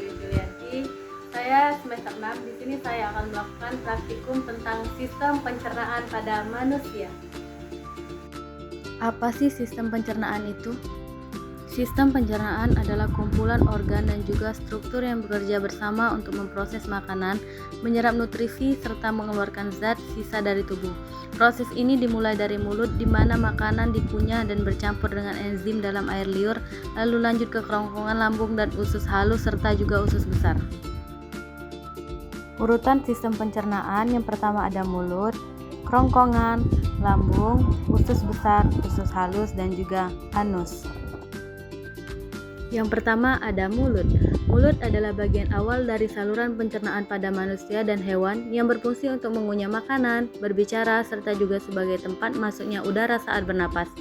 Dwi Julianti. Saya semester 6. Di sini saya akan melakukan praktikum tentang sistem pencernaan pada manusia. Apa sih sistem pencernaan itu? Sistem pencernaan adalah kumpulan organ dan juga struktur yang bekerja bersama untuk memproses makanan, menyerap nutrisi, serta mengeluarkan zat sisa dari tubuh. Proses ini dimulai dari mulut, di mana makanan dikunyah dan bercampur dengan enzim dalam air liur, lalu lanjut ke kerongkongan lambung dan usus halus serta juga usus besar. Urutan sistem pencernaan yang pertama ada mulut, kerongkongan, lambung, usus besar, usus halus, dan juga anus. Yang pertama ada mulut. Mulut adalah bagian awal dari saluran pencernaan pada manusia dan hewan yang berfungsi untuk mengunyah makanan, berbicara, serta juga sebagai tempat masuknya udara saat bernapas.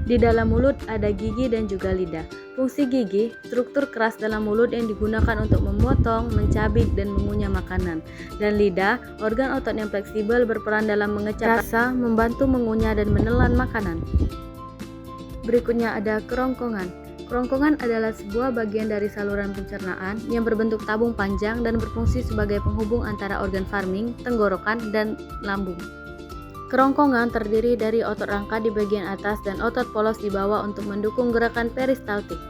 Di dalam mulut ada gigi dan juga lidah. Fungsi gigi, struktur keras dalam mulut yang digunakan untuk memotong, mencabik, dan mengunyah makanan. Dan lidah, organ otot yang fleksibel berperan dalam mengecap rasa, membantu mengunyah dan menelan makanan. Berikutnya ada kerongkongan. Kerongkongan adalah sebuah bagian dari saluran pencernaan yang berbentuk tabung panjang dan berfungsi sebagai penghubung antara organ farming, tenggorokan, dan lambung. Kerongkongan terdiri dari otot rangka di bagian atas dan otot polos di bawah untuk mendukung gerakan peristaltik.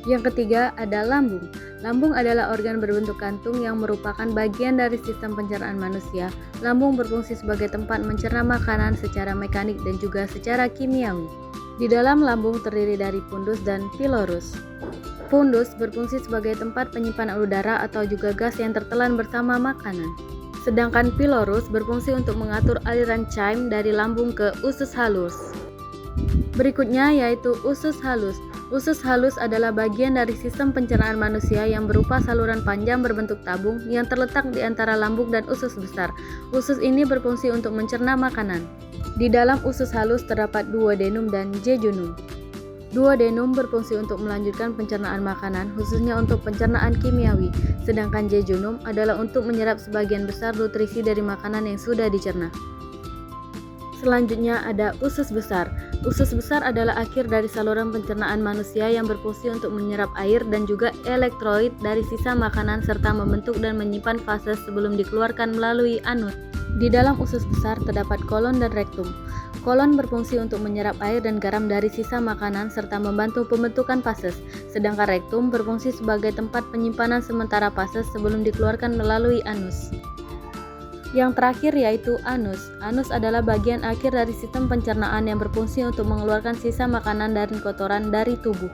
Yang ketiga ada lambung. Lambung adalah organ berbentuk kantung yang merupakan bagian dari sistem pencernaan manusia. Lambung berfungsi sebagai tempat mencerna makanan secara mekanik dan juga secara kimiawi. Di dalam lambung terdiri dari pundus dan pilorus. Pundus berfungsi sebagai tempat penyimpanan udara atau juga gas yang tertelan bersama makanan. Sedangkan pilorus berfungsi untuk mengatur aliran chyme dari lambung ke usus halus. Berikutnya yaitu usus halus. Usus halus adalah bagian dari sistem pencernaan manusia yang berupa saluran panjang berbentuk tabung yang terletak di antara lambung dan usus besar. Usus ini berfungsi untuk mencerna makanan. Di dalam usus halus terdapat duodenum dan jejunum. Duodenum berfungsi untuk melanjutkan pencernaan makanan, khususnya untuk pencernaan kimiawi, sedangkan jejunum adalah untuk menyerap sebagian besar nutrisi dari makanan yang sudah dicerna. Selanjutnya ada usus besar. Usus besar adalah akhir dari saluran pencernaan manusia yang berfungsi untuk menyerap air dan juga elektrolit dari sisa makanan serta membentuk dan menyimpan fases sebelum dikeluarkan melalui anus. Di dalam usus besar terdapat kolon dan rektum. Kolon berfungsi untuk menyerap air dan garam dari sisa makanan serta membantu pembentukan fases, sedangkan rektum berfungsi sebagai tempat penyimpanan sementara fases sebelum dikeluarkan melalui anus. Yang terakhir yaitu anus. Anus adalah bagian akhir dari sistem pencernaan yang berfungsi untuk mengeluarkan sisa makanan dan kotoran dari tubuh.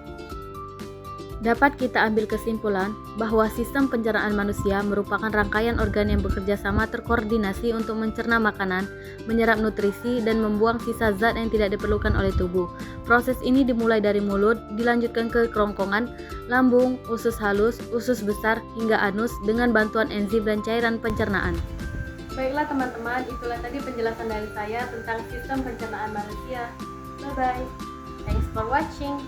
Dapat kita ambil kesimpulan bahwa sistem pencernaan manusia merupakan rangkaian organ yang bekerja sama terkoordinasi untuk mencerna makanan, menyerap nutrisi, dan membuang sisa zat yang tidak diperlukan oleh tubuh. Proses ini dimulai dari mulut, dilanjutkan ke kerongkongan, lambung, usus halus, usus besar, hingga anus dengan bantuan enzim dan cairan pencernaan. Baiklah teman-teman, itulah tadi penjelasan dari saya tentang sistem pencernaan manusia. Bye-bye. Thanks for watching.